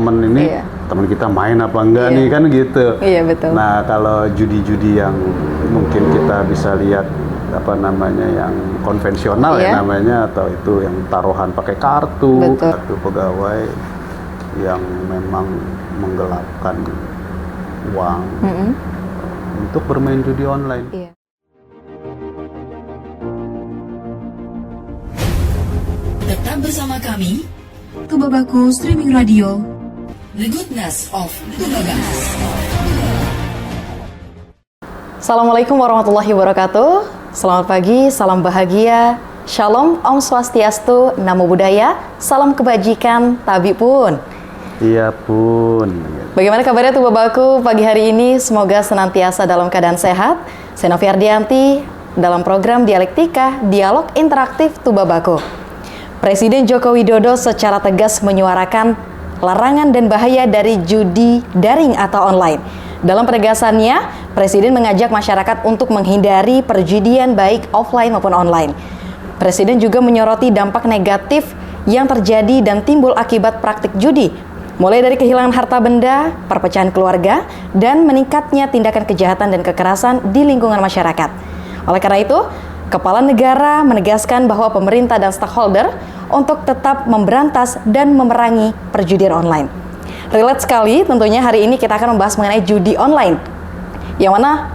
teman ini, teman kita main apa enggak nih kan gitu. Iya betul. Nah kalau judi-judi yang mungkin kita bisa lihat apa namanya yang konvensional ya namanya, atau itu yang taruhan pakai kartu, kartu pegawai yang memang menggelapkan uang untuk bermain judi online. Iya. Tetap bersama kami, Tubabaku Streaming Radio, The Goodness of Tubabaku. Assalamualaikum warahmatullahi wabarakatuh. Selamat pagi, salam bahagia, Shalom, Om Swastiastu, Namo Buddhaya, salam kebajikan, tabi pun. Iya pun. Bagaimana kabarnya Tubabaku pagi hari ini? Semoga senantiasa dalam keadaan sehat. Saya Novi Ardianti dalam program Dialektika, Dialog Interaktif Tubabaku. Presiden Joko Widodo secara tegas menyuarakan larangan dan bahaya dari judi daring atau online. Dalam penegasannya, Presiden mengajak masyarakat untuk menghindari perjudian baik offline maupun online. Presiden juga menyoroti dampak negatif yang terjadi dan timbul akibat praktik judi, mulai dari kehilangan harta benda, perpecahan keluarga, dan meningkatnya tindakan kejahatan dan kekerasan di lingkungan masyarakat. Oleh karena itu, Kepala Negara menegaskan bahwa pemerintah dan stakeholder untuk tetap memberantas dan memerangi perjudian online. Relate sekali tentunya hari ini kita akan membahas mengenai judi online, yang mana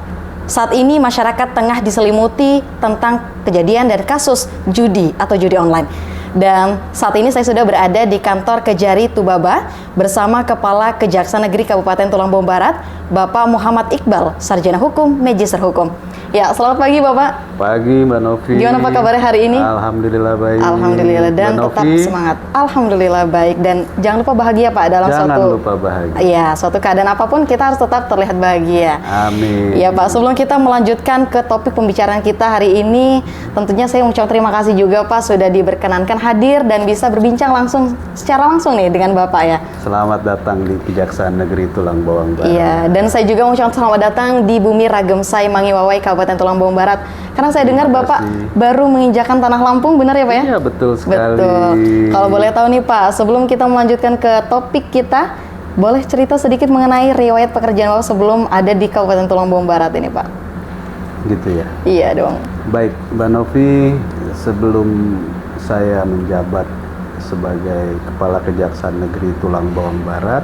saat ini masyarakat tengah diselimuti tentang kejadian dan kasus judi atau judi online. Dan saat ini saya sudah berada di kantor Kejari Tubaba bersama Kepala Kejaksaan Negeri Kabupaten Tulang Bawang Barat, Bapak Muhammad Iqbal, Sarjana Hukum, Magister Hukum. Ya, selamat pagi Bapak. Pagi Mbak Novi. Gimana Pak kabarnya hari ini? Alhamdulillah baik. Alhamdulillah, dan Mbak tetap Novi, semangat. Alhamdulillah baik, dan jangan lupa bahagia Pak dalam jangan lupa bahagia. Iya, suatu keadaan apapun kita harus tetap terlihat bahagia. Amin. Ya Pak, sebelum kita melanjutkan ke topik pembicaraan kita hari ini, tentunya saya mengucapkan terima kasih juga Pak sudah diberkenankan hadir dan bisa berbincang secara langsung nih dengan Bapak ya. Selamat datang di Kejaksaan Negeri Tulang Bawang Barat. Iya, dan saya juga mengucapkan selamat datang di bumi Ragemsai, Mangiwawai, Kabupaten Tulang Bawang Barat. Karena saya dengar Bapak baru menginjakan tanah Lampung, benar ya Pak ya? Iya, betul sekali. Betul. Kalau boleh tahu nih Pak, sebelum kita melanjutkan ke topik kita, boleh cerita sedikit mengenai riwayat pekerjaan Bapak sebelum ada di Kabupaten Tulang Bawang Barat ini Pak? Gitu ya? Iya dong. Baik, Mbak Novi, sebelum saya menjabat sebagai Kepala Kejaksaan Negeri Tulang Bawang Barat,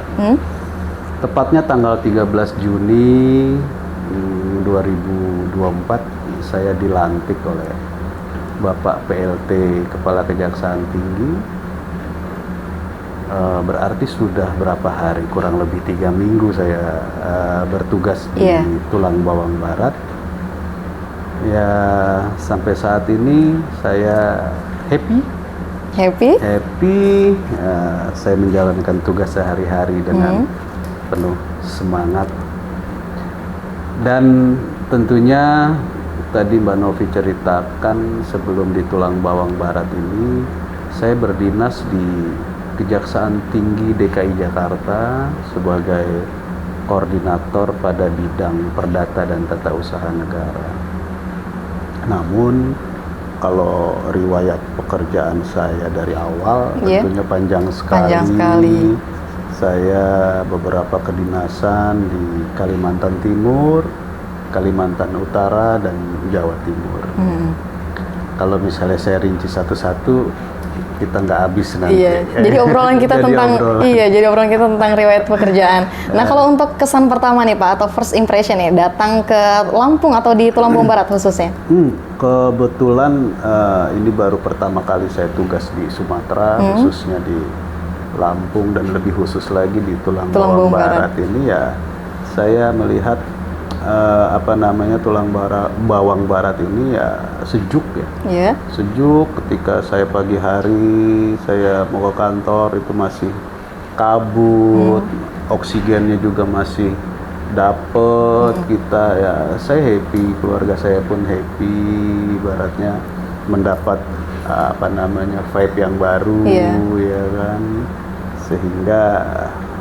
tepatnya tanggal 13 Juni 2024, saya dilantik oleh Bapak PLT Kepala Kejaksaan Tinggi. Berarti sudah berapa hari, kurang lebih 3 minggu saya bertugas di Tulang Bawang Barat. Ya, sampai saat ini saya happy. Saya menjalankan tugas sehari-hari dengan penuh semangat. Dan tentunya tadi Mbak Novi ceritakan, sebelum di Tulang Bawang Barat ini saya berdinas di Kejaksaan Tinggi DKI Jakarta sebagai koordinator pada bidang perdata dan tata usaha negara. Namun kalau riwayat pekerjaan saya dari awal tentunya panjang sekali. Saya beberapa kedinasan di Kalimantan Timur, Kalimantan Utara, dan Jawa Timur. Kalau misalnya saya rinci satu-satu, kita nggak habis nanti. Iya, jadi obrolan kita jadi obrolan kita tentang riwayat pekerjaan. Nah, kalau untuk kesan pertama nih Pak, atau first impression ya, datang ke Lampung atau di Tulang Bawang Barat khususnya? Kebetulan ini baru pertama kali saya tugas di Sumatera, khususnya di Lampung, dan lebih khusus lagi di Tulang Bawang Barat ini ya, saya melihat Tulang Bawang Barat ini ya sejuk ya. Sejuk ketika saya pagi hari saya mau ke kantor itu masih kabut, oksigennya juga masih dapet. Kita ya, saya happy, keluarga saya pun happy, ibaratnya mendapat vibe yang baru, ya kan, sehingga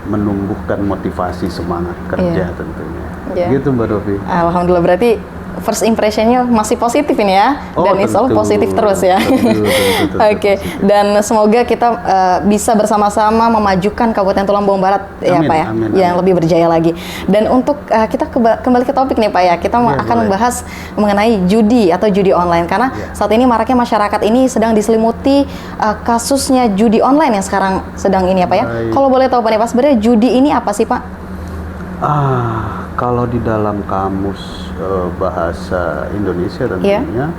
menumbuhkan motivasi semangat kerja tentunya. Gitu Mbak Novi. Alhamdulillah, berarti first impression-nya masih positif ini ya, dan insya Allah positif terus ya. Oke, dan semoga kita bisa bersama-sama memajukan Kabupaten Tulang Bawang Barat ya Pak ya, yang lebih berjaya lagi. Dan untuk kita kembali ke topik nih Pak ya, kita akan membahas mengenai judi atau judi online, karena saat ini maraknya masyarakat ini sedang diselimuti kasusnya judi online yang sekarang sedang ini ya Pak ya. Kalau boleh tahu Pak nih Pak, sebenarnya judi ini apa sih Pak? Kalau di dalam kamus bahasa Indonesia tentunya,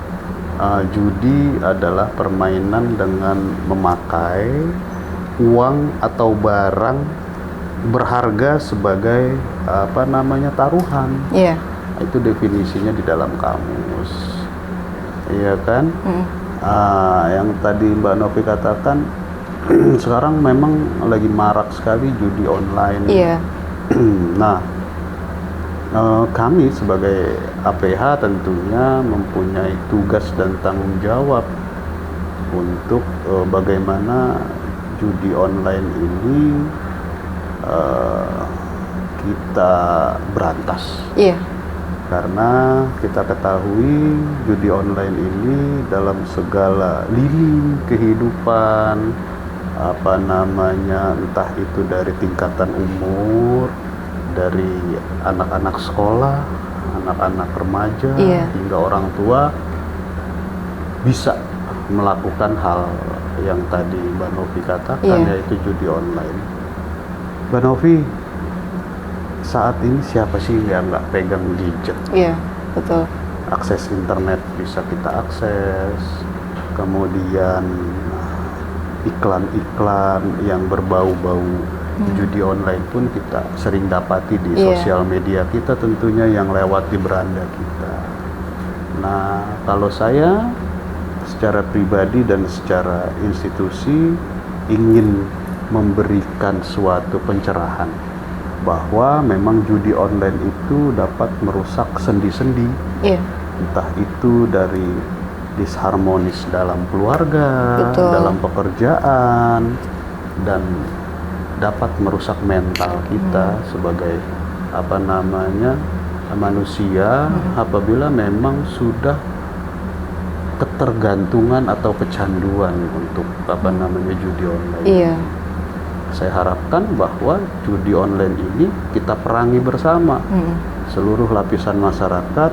judi adalah permainan dengan memakai uang atau barang berharga sebagai taruhan. Itu definisinya di dalam kamus, iya kan? Yang tadi Mbak Novi katakan, sekarang memang lagi marak sekali judi online. Nah, kami sebagai APH tentunya mempunyai tugas dan tanggung jawab untuk bagaimana judi online ini kita berantas. Karena kita ketahui judi online ini dalam segala lini kehidupan, entah itu dari tingkatan umur, dari anak-anak sekolah, anak-anak remaja, hingga orang tua bisa melakukan hal yang tadi Mbak Novi katakan, yaitu judi online. Mbak Novi, saat ini siapa sih yang nggak pegang gadget? Betul. Akses internet bisa kita akses, kemudian iklan-iklan yang berbau-bau judi online pun kita sering dapati di sosial media kita tentunya, yang lewat di beranda kita. Nah, kalau saya secara pribadi dan secara institusi ingin memberikan suatu pencerahan bahwa memang judi online itu dapat merusak sendi-sendi, entah itu dari disharmonis dalam keluarga, dalam pekerjaan, dan dapat merusak mental kita sebagai manusia apabila memang sudah ketergantungan atau kecanduan untuk judi online. Saya harapkan bahwa judi online ini kita perangi bersama seluruh lapisan masyarakat,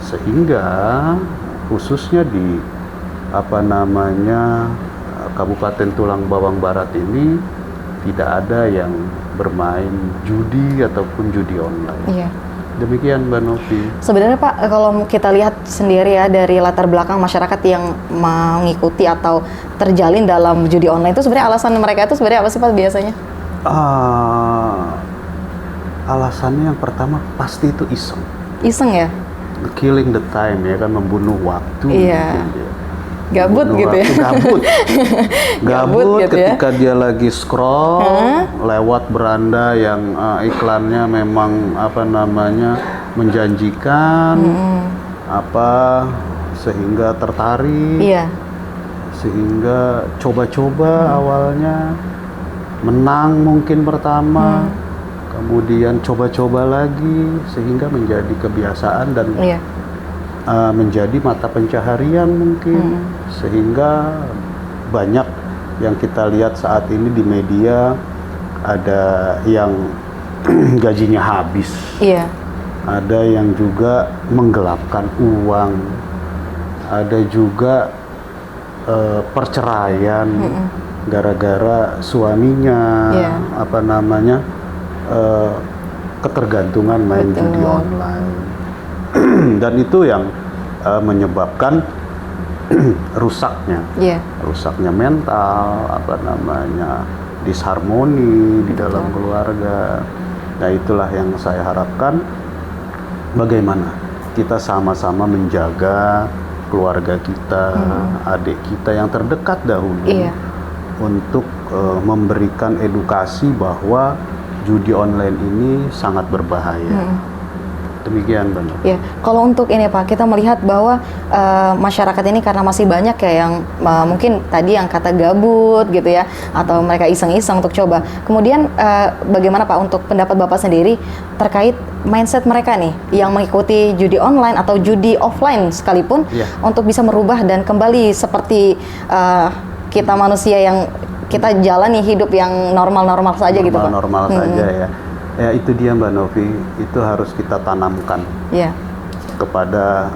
sehingga khususnya di Kabupaten Tulang Bawang Barat ini tidak ada yang bermain judi ataupun judi online. Demikian Mbak Novi. Sebenarnya Pak, kalau kita lihat sendiri ya dari latar belakang masyarakat yang mengikuti atau terjalin dalam judi online itu, sebenarnya alasan mereka itu sebenarnya apa sih Pak biasanya? Alasannya yang pertama pasti itu iseng. Iseng ya? Killing the time ya kan, membunuh waktu. Gabut gitu ya. Gabut ketika dia lagi scroll lewat beranda yang iklannya memang menjanjikan, sehingga tertarik, sehingga coba-coba awalnya menang mungkin pertama, kemudian coba-coba lagi sehingga menjadi kebiasaan dan menjadi mata pencaharian mungkin, sehingga banyak yang kita lihat saat ini di media, ada yang gajinya habis, ada yang juga menggelapkan uang, ada juga perceraian gara-gara suaminya ketergantungan main judi online. Dan itu yang menyebabkan rusaknya mental, disharmoni di dalam keluarga. Nah, itulah yang saya harapkan, bagaimana kita sama-sama menjaga keluarga kita, adik kita yang terdekat dahulu, untuk memberikan edukasi bahwa judi online ini sangat berbahaya. Demikian benar. Ya, kalau untuk ini Pak, kita melihat bahwa masyarakat ini karena masih banyak ya yang mungkin tadi yang kata gabut gitu ya, atau mereka iseng-iseng untuk coba. Kemudian bagaimana Pak untuk pendapat Bapak sendiri terkait mindset mereka nih yang mengikuti judi online atau judi offline sekalipun untuk bisa merubah dan kembali seperti kita manusia yang kita jalani hidup yang normal-normal saja gitu Pak. Normal saja ya. Ya itu dia Mbak Novi, itu harus kita tanamkan kepada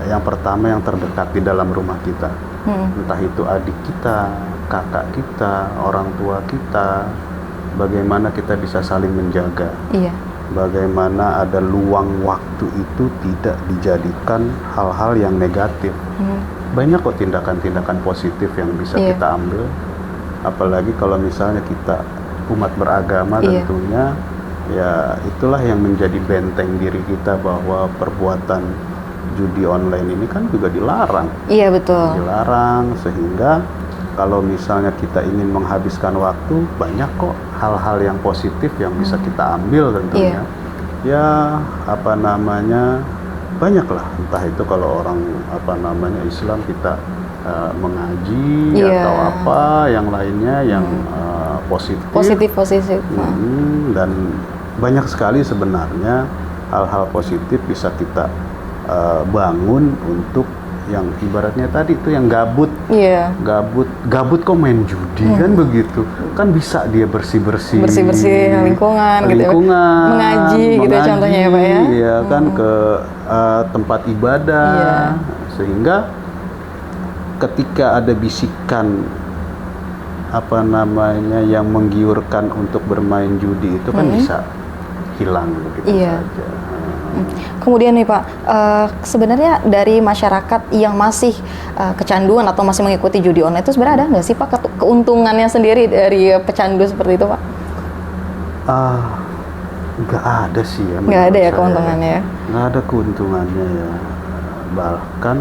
yang pertama yang terdekat di dalam rumah kita. Entah itu adik kita, kakak kita, orang tua kita, bagaimana kita bisa saling menjaga. Bagaimana ada luang waktu itu tidak dijadikan hal-hal yang negatif. Banyak kok tindakan-tindakan positif yang bisa kita ambil. Apalagi kalau misalnya kita umat beragama tentunya, ya itulah yang menjadi benteng diri kita bahwa perbuatan judi online ini kan juga dilarang. Iya betul. Dilarang, sehingga kalau misalnya kita ingin menghabiskan waktu, banyak kok hal-hal yang positif yang bisa kita ambil tentunya. Ya apa namanya, banyak lah, entah itu kalau orang apa namanya Islam kita mengaji atau apa yang lainnya yang positif. Dan banyak sekali sebenarnya hal-hal positif bisa kita bangun untuk yang ibaratnya tadi itu yang gabut kok main judi kan begitu, kan bisa dia bersih lingkungan gitu, mengaji gitu contohnya ya Pak ya. Iya kan ke tempat ibadah, sehingga ketika ada bisikan apa namanya yang menggiurkan untuk bermain judi itu kan bisa hilang begitu saja. Kemudian nih Pak, sebenarnya dari masyarakat yang masih kecanduan atau masih mengikuti judi online itu sebenarnya ada nggak sih Pak keuntungannya sendiri dari pecandu seperti itu Pak? Nggak ada sih ya. Nggak ada ya keuntungannya ya? Nggak ada keuntungannya ya, bahkan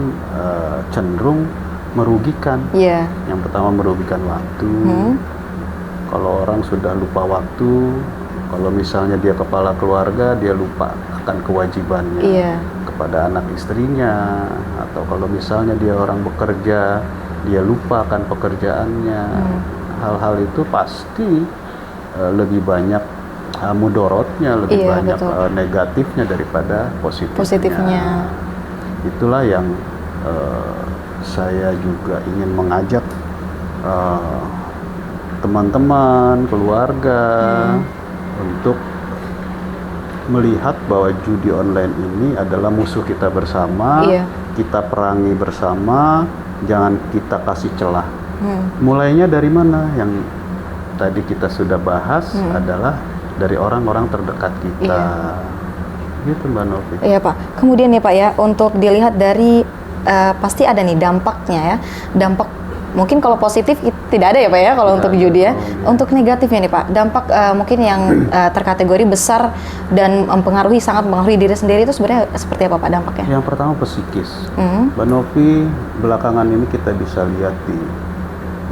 cenderung merugikan. Yang pertama merugikan waktu. Kalau orang sudah lupa waktu, kalau misalnya dia kepala keluarga, dia lupa akan kewajibannya kepada anak istrinya, atau kalau misalnya dia orang bekerja, dia lupa akan pekerjaannya. Hal-hal itu pasti lebih banyak mudorotnya, lebih banyak negatifnya daripada positifnya. Itulah yang saya juga ingin mengajak teman-teman, keluarga untuk melihat bahwa judi online ini adalah musuh kita bersama, kita perangi bersama, jangan kita kasih celah. Mulainya dari mana? Yang tadi kita sudah bahas adalah dari orang-orang terdekat kita. Gitu Mbak Novi. Iya Pak. Kemudian nih Pak ya, untuk dilihat dari pasti ada nih dampaknya ya. Dampak mungkin kalau positif tidak ada ya Pak ya kalau untuk judi ya. Untuk negatifnya nih Pak, dampak mungkin yang terkategori besar dan sangat mempengaruhi diri sendiri itu sebenarnya seperti apa Pak dampaknya? Yang pertama psikis. Mbak Novi, belakangan ini kita bisa lihat di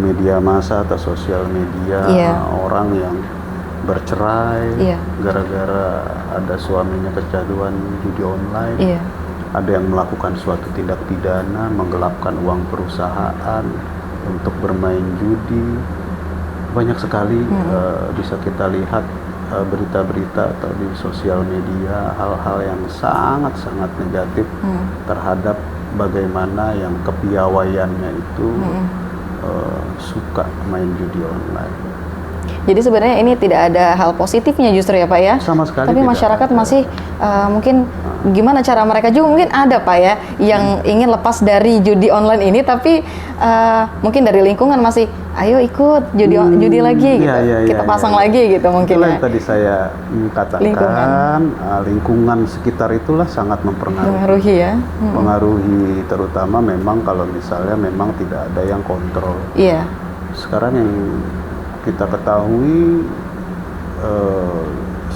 media massa atau sosial media orang yang bercerai gara-gara ada suaminya kecanduan judi online. Ada yang melakukan suatu tindak pidana, menggelapkan uang perusahaan untuk bermain judi. Banyak sekali bisa kita lihat berita-berita atau di sosial media hal-hal yang sangat-sangat negatif terhadap bagaimana yang kepiawaiannya itu suka main judi online. Jadi sebenarnya ini tidak ada hal positifnya justru ya Pak ya? Sama sekali. Tapi masyarakat masih mungkin gimana cara mereka juga mungkin ada Pak ya yang ingin lepas dari judi online ini, tapi mungkin dari lingkungan masih ayo ikut judi lagi gitu. Kita pasang lagi gitu mungkin. Itulah yang tadi saya katakan, lingkungan sekitar itulah sangat mempengaruhi ya. Mengaruhi, terutama memang kalau misalnya memang tidak ada yang kontrol. Sekarang yang kita ketahui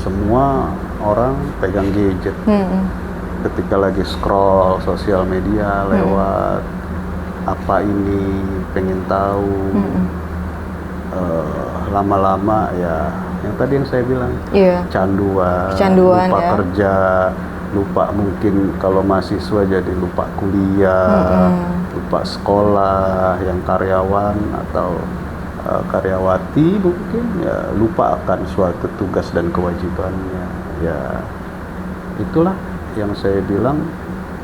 semua orang pegang gadget. Ketika lagi scroll sosial media lewat apa ini, pengen tahu, lama-lama ya yang tadi yang saya bilang, canduan lupa kerja, lupa mungkin kalau mahasiswa jadi lupa kuliah, lupa sekolah, yang karyawan atau karyawati mungkin ya lupa akan suatu tugas dan kewajibannya. Ya itulah yang saya bilang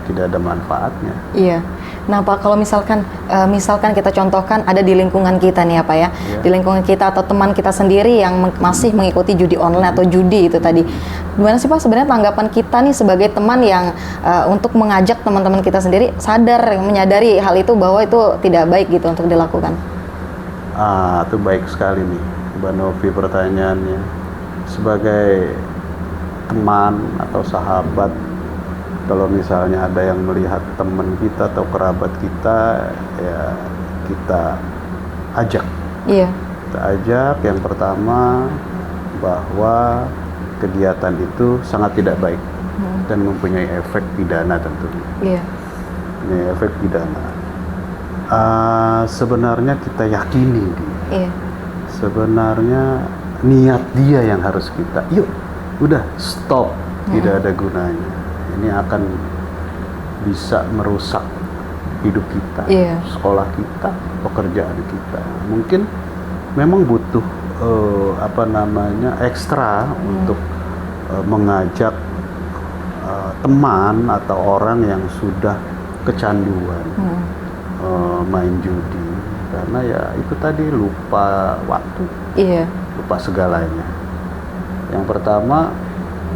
tidak ada manfaatnya. Iya. Nah Pak, kalau misalkan kita contohkan ada di lingkungan kita nih ya Pak ya, di lingkungan kita atau teman kita sendiri yang masih mengikuti judi online atau judi itu tadi, gimana sih Pak sebenarnya tanggapan kita nih sebagai teman yang untuk mengajak teman-teman kita sendiri menyadari hal itu bahwa itu tidak baik gitu untuk dilakukan? Itu baik sekali nih Mbak Novi pertanyaannya. Sebagai teman atau sahabat, kalau misalnya ada yang melihat teman kita atau kerabat kita, ya kita ajak. Iya. Kita ajak yang pertama bahwa kegiatan itu sangat tidak baik dan mempunyai efek pidana tentunya. Iya. Ini efek pidana. Sebenarnya kita yakini dia. Iya. Sebenarnya niat dia yang harus kita, yuk, udah stop, tidak ada gunanya. Ini akan bisa merusak hidup kita, sekolah kita, pekerjaan kita. Mungkin memang butuh ekstra untuk mengajak teman atau orang yang sudah kecanduan main judi, karena ya itu tadi lupa waktu, lupa segalanya. Yang pertama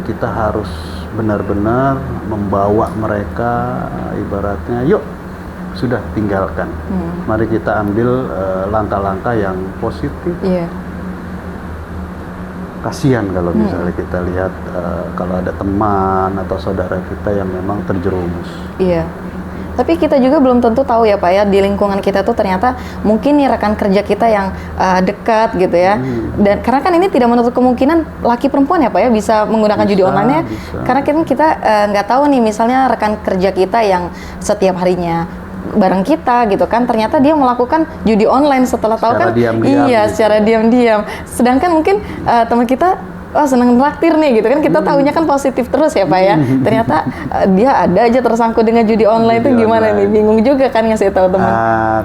kita harus benar-benar membawa mereka, ibaratnya yuk sudah tinggalkan, mari kita ambil langkah-langkah yang positif. Kasihan kalau misalnya kita lihat kalau ada teman atau saudara kita yang memang terjerumus. Tapi kita juga belum tentu tahu ya Pak ya, di lingkungan kita tuh ternyata mungkin nih rekan kerja kita yang dekat gitu ya. Dan karena kan ini tidak menutup kemungkinan laki perempuan ya Pak ya bisa menggunakan judi online-nya. Karena kita nggak tahu nih misalnya rekan kerja kita yang setiap harinya bareng kita gitu kan, ternyata dia melakukan judi online setelah tahu kan secara diam-diam. Sedangkan mungkin teman kita seneng traktir nih gitu kan, kita tahunya kan positif terus ya Pak ya. Ternyata dia ada aja tersangkut dengan judi online itu gimana nih, bingung juga kan ngasih tahu teman.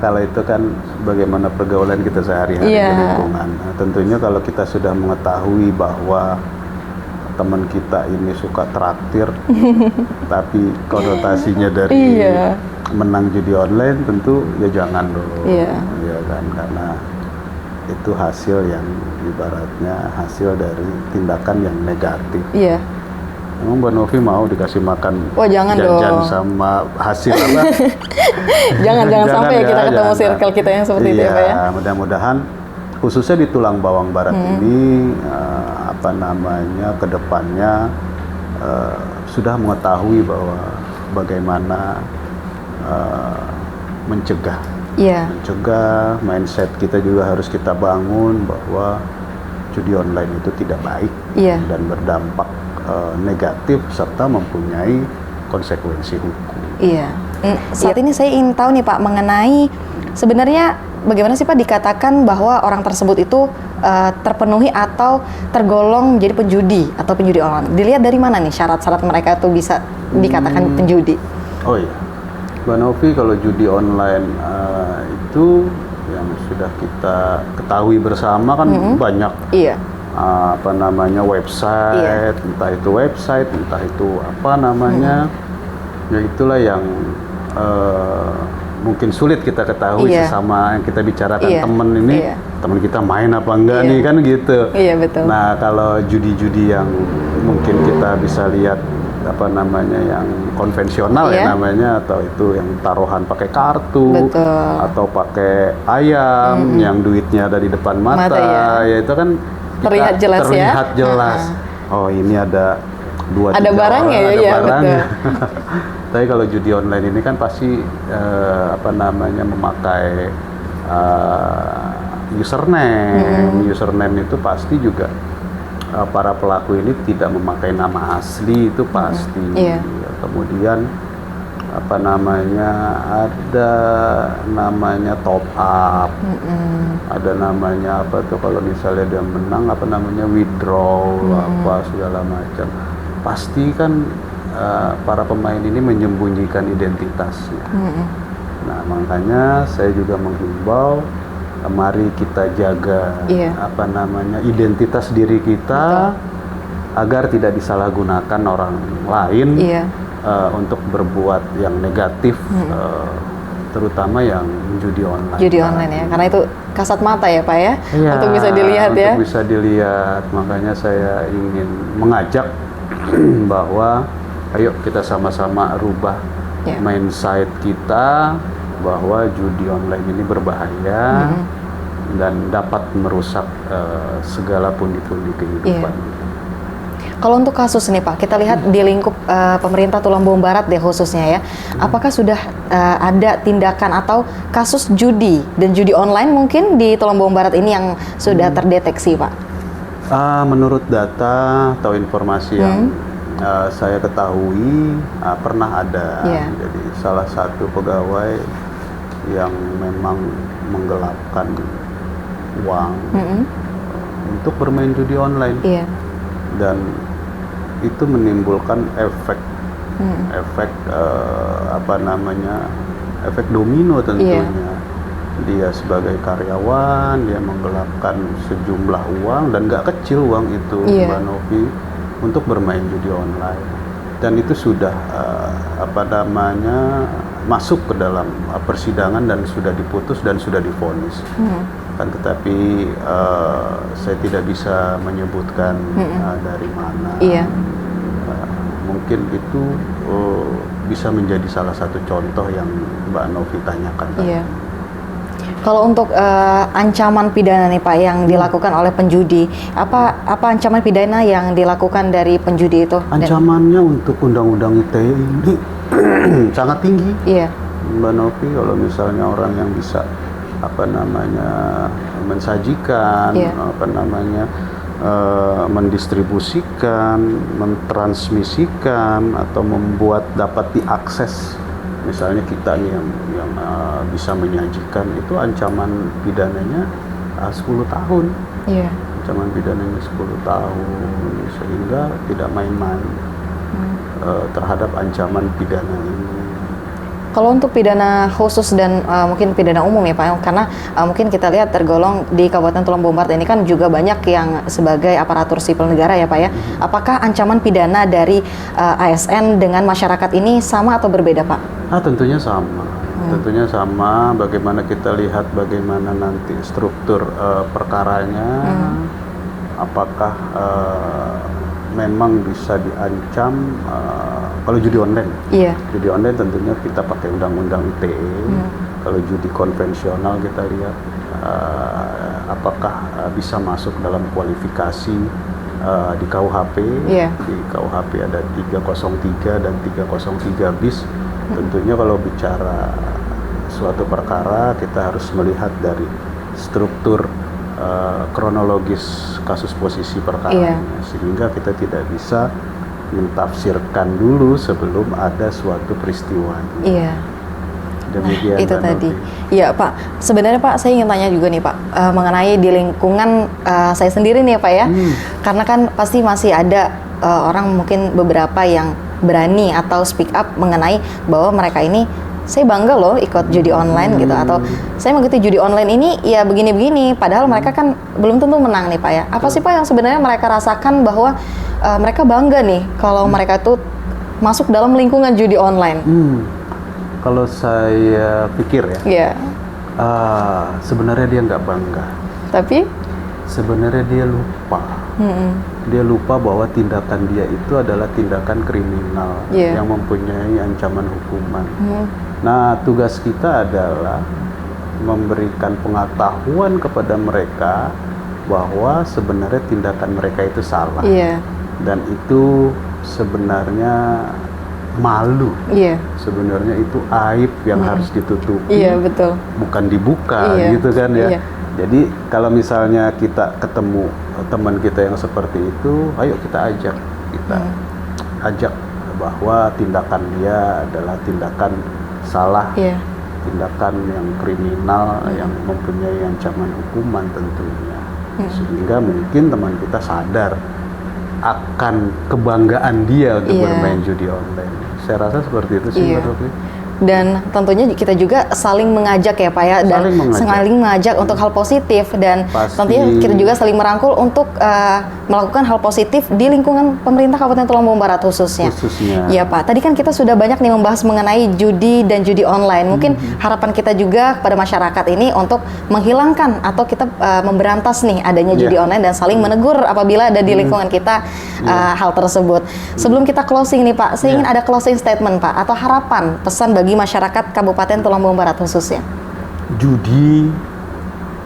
Kalau itu kan bagaimana pergaulan kita sehari-hari di lingkungan. Tentunya kalau kita sudah mengetahui bahwa teman kita ini suka traktir tapi konotasinya dari menang judi online, tentu ya jangan dong. Ya kan, karena itu hasil yang ibaratnya hasil dari tindakan yang negatif. Emang Mbak Novi mau dikasih makan jajan sama hasil apa? jangan sampai ya, kita ketemu circle kita yang seperti itu ya Pak ya. Mudah-mudahan khususnya di Tulang Bawang Barat ini kedepannya sudah mengetahui bahwa bagaimana mencegah mindset kita juga harus kita bangun bahwa judi online itu tidak baik dan berdampak negatif serta mempunyai konsekuensi hukum. Saat ini saya ingin tahu nih Pak mengenai sebenarnya bagaimana sih Pak dikatakan bahwa orang tersebut itu terpenuhi atau tergolong menjadi penjudi atau penjudi online. Dilihat dari mana nih syarat-syarat mereka itu bisa dikatakan penjudi? Oh iya, Mbak Novi, kalau judi online itu yang sudah kita ketahui bersama kan banyak website, entah itu ya itulah yang mungkin sulit kita ketahui sesama yang kita bicarakan teman kita main apa enggak nih kan gitu. Betul. Nah kalau judi-judi yang mungkin kita bisa lihat yang konvensional atau itu yang taruhan pakai kartu atau pakai ayam yang duitnya ada di depan mata ya itu kan terlihat jelas. Oh ini ada ada barangnya barangnya. Tapi kalau judi online ini kan pasti memakai username itu pasti juga para pelaku ini tidak memakai nama asli, itu pasti. Kemudian ada namanya top up, ada namanya kalau misalnya dia menang withdraw segala macam. Pasti kan para pemain ini menyembunyikan identitasnya. Nah, makanya saya juga menghimbau, mari kita jaga identitas diri kita. Betul. Agar tidak disalahgunakan orang lain untuk berbuat yang negatif, terutama yang judi online. Judi online ya, karena itu kasat mata ya Pak ya, untuk bisa dilihat untuk ya. Untuk bisa dilihat, makanya saya ingin mengajak bahwa ayo kita sama-sama rubah mindset kita bahwa judi online ini berbahaya dan dapat merusak segala pundi-pundi kehidupan. Kalau untuk kasus ini Pak, kita lihat di lingkup pemerintah Tulung Bawang Barat deh khususnya ya, apakah sudah ada tindakan atau kasus judi dan judi online mungkin di Tulung Bawang Barat ini yang sudah terdeteksi Pak? Menurut data atau informasi yang saya ketahui, pernah ada jadi salah satu pegawai yang memang menggelapkan uang untuk bermain judi online. Dan itu menimbulkan efek efek domino tentunya. Dia sebagai karyawan, dia menggelapkan sejumlah uang dan nggak kecil uang itu, Mbak Novi, untuk bermain judi online. Dan itu sudah masuk ke dalam persidangan dan sudah diputus dan sudah divonis. Tetapi saya tidak bisa menyebutkan dari mana. Mungkin itu bisa menjadi salah satu contoh yang Mbak Novi tanyakan tadi. Kalau untuk ancaman pidana nih Pak yang dilakukan oleh penjudi, apa ancaman pidana yang dilakukan dari penjudi itu? Ancamannya untuk Undang-Undang ITE ini sangat tinggi. Mbak Novi, kalau misalnya orang yang bisa mensajikan, mendistribusikan, mentransmisikan atau membuat dapat diakses, misalnya kita nih yang bisa menyajikan, itu ancaman pidananya 10 tahun. Ancaman pidananya 10 tahun, sehingga tidak main-main terhadap ancaman pidana ini. Kalau untuk pidana khusus dan mungkin pidana umum ya Pak, karena mungkin kita lihat tergolong di Kabupaten Tulung Bawang Barat ini kan juga banyak yang sebagai aparatur sipil negara ya Pak ya. Apakah ancaman pidana dari ASN dengan masyarakat ini sama atau berbeda Pak? Tentunya sama. Tentunya sama. Bagaimana kita lihat bagaimana nanti struktur perkaranya, apakah memang bisa diancam kalau judi online. Judi online tentunya kita pakai undang-undang ITE. Kalau judi konvensional kita lihat apakah bisa masuk dalam kualifikasi di KUHP. Di KUHP ada 303 dan 303 bis. Tentunya kalau bicara suatu perkara kita harus melihat dari struktur kronologis kasus posisi perkara, sehingga kita tidak bisa mentafsirkan dulu sebelum ada suatu peristiwa. Demikian itu tadi. Iya Pak, sebenarnya Pak saya ingin tanya juga nih Pak mengenai di lingkungan saya sendiri nih ya Pak ya, karena kan pasti masih ada orang mungkin beberapa yang berani atau speak up mengenai bahwa mereka ini saya bangga loh ikut judi online gitu, atau saya mengikuti judi online ini ya begini-begini, padahal mereka kan belum tentu menang nih Pak ya. Apa sih Pak yang sebenarnya mereka rasakan bahwa mereka bangga nih kalau mereka tuh masuk dalam lingkungan judi online? Kalau saya pikir ya, sebenarnya dia nggak bangga, tapi sebenarnya dia lupa. Dia lupa bahwa tindakan dia itu adalah tindakan kriminal yang mempunyai ancaman hukuman. Nah, tugas kita adalah memberikan pengetahuan kepada mereka bahwa sebenarnya tindakan mereka itu salah. Dan itu sebenarnya malu. Sebenarnya itu aib yang harus ditutupi. Betul. Bukan dibuka gitu kan ya. Jadi kalau misalnya kita ketemu teman kita yang seperti itu, ayo kita ajak bahwa tindakan dia adalah tindakan salah, tindakan yang kriminal, yang mempunyai ancaman hukuman tentunya. Sehingga mungkin teman kita sadar akan kebanggaan dia untuk Iya. bermain judi online. Saya rasa seperti itu sih, Iya. Mbak Novi. Dan tentunya kita juga saling mengajak ya Pak ya, dan saling mengajak untuk hal positif, dan Pasti. tentunya kita juga saling merangkul untuk melakukan hal positif di lingkungan pemerintah Kabupaten Tulung Agung Barat khususnya. Iya Pak, tadi kan kita sudah banyak nih membahas mengenai judi dan judi online. Mungkin harapan kita juga kepada masyarakat ini untuk menghilangkan atau kita memberantas nih adanya judi online dan saling menegur apabila ada di lingkungan kita hal tersebut. Sebelum kita closing nih Pak, saya ingin ada closing statement Pak, atau harapan, pesan bagi masyarakat Kabupaten Tulung Agung Barat khususnya. Judi,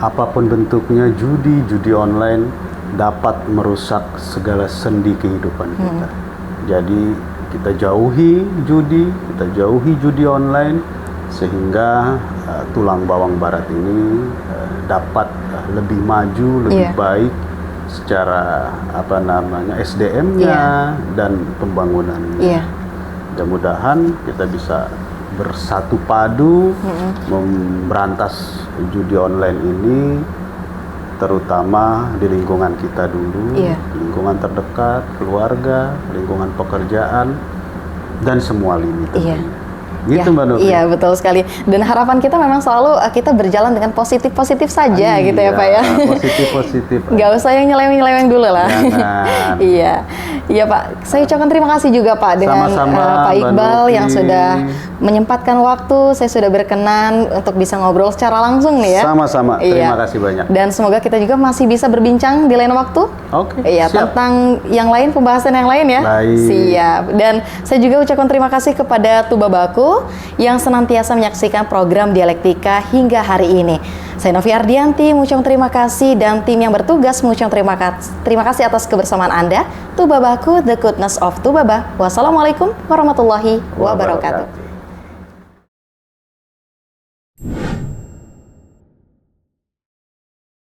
apapun bentuknya, judi online dapat merusak segala sendi kehidupan kita. Jadi kita jauhi judi online sehingga Tulang Bawang Barat ini dapat lebih maju, lebih baik secara SDM-nya dan pembangunannya. Mudah-mudahan kita bisa bersatu padu memberantas judi online ini, terutama di lingkungan kita dulu, lingkungan terdekat, keluarga, lingkungan pekerjaan, dan semua lini tentunya. Gitu Mbak Novi. Iya, betul sekali. Dan harapan kita memang selalu kita berjalan dengan positif-positif saja gitu ya Pak ya. Positif-positif. Nggak usah yang nyeleweng-nyeleweng dulu lah. Jangan. Iya Pak. Saya ucapkan terima kasih juga Pak dengan Pak Iqbal yang sudah menyempatkan waktu. Saya sudah berkenan untuk bisa ngobrol secara langsung nih ya. Sama-sama. Terima kasih banyak. Dan semoga kita juga masih bisa berbincang di lain waktu. Oke. Iya, tentang yang lain, pembahasan yang lain ya. Baik. Siap. Dan saya juga ucapkan terima kasih kepada Tuba Baku yang senantiasa menyaksikan program Dialektika hingga hari ini. Saya Novi Ardianti mengucapkan terima kasih, dan tim yang bertugas mengucapkan terima kasih atas kebersamaan Anda. Tuba Baku, the goodness of Tubaba. Wassalamualaikum warahmatullahi wabarakatuh.